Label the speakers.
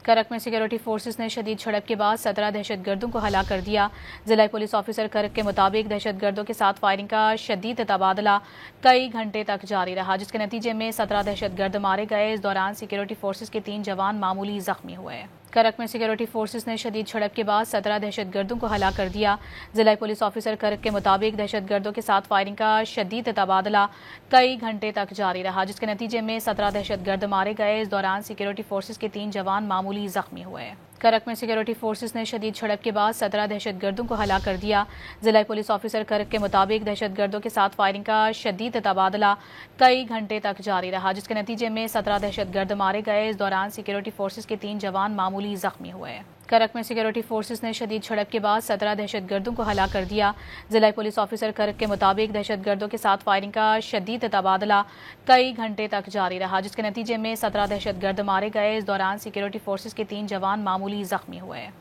Speaker 1: کرک میں security forces نے شدید جھڑپ کے بعد 17 دہشت گردوں کو ہلاک کر دیا۔ ضلع پولیس آفیسر کرک کے مطابق دہشت گردوں کے ساتھ فائرنگ کا شدید تبادلہ کئی گھنٹے تک جاری رہا، جس کے نتیجے میں 17 دہشت گرد مارے گئے۔ اس دوران سیکیورٹی فورسز کے 3 جوان معمولی زخمی ہوئے۔ کرک میں سیکیورٹی فورسز نے شدید جھڑپ کے بعد 17 دہشت گردوں کو ہلاک کر دیا۔ ضلع پولیس آفیسر کرک کے مطابق دہشت گردوں کے ساتھ فائرنگ کا شدید تبادلہ کئی گھنٹے تک جاری رہا، جس کے نتیجے میں 17 دہشت گرد مارے گئے۔ اس دوران سیکیورٹی فورسز کے 3 جوان معمولی زخمی ہوئے۔ کرک میں سیکیورٹی فورسز نے شدید جھڑپ کے بعد 17 دہشت گردوں کو ہلاک کر دیا۔ ضلع پولیس آفیسر کرک کے مطابق دہشت گردوں کے ساتھ فائرنگ کا شدید تبادلہ کئی گھنٹے تک جاری رہا، جس کے نتیجے میں 17 دہشت گرد مارے گئے۔ اس دوران سیکیورٹی فورسز کے 3 جوان معمولی زخمی ہوئے۔ کرک میں سیکیورٹی فورسز نے شدید جھڑپ کے بعد 17 دہشت گردوں کو ہلاک کر دیا۔ ضلع پولیس آفیسر کرک کے مطابق دہشت گردوں کے ساتھ فائرنگ کا شدید تبادلہ کئی گھنٹے تک جاری رہا، جس کے نتیجے میں 17 دہشت گرد مارے گئے۔ اس دوران سیکیورٹی فورسز کے 3 جوان معمولی زخمی ہوئے۔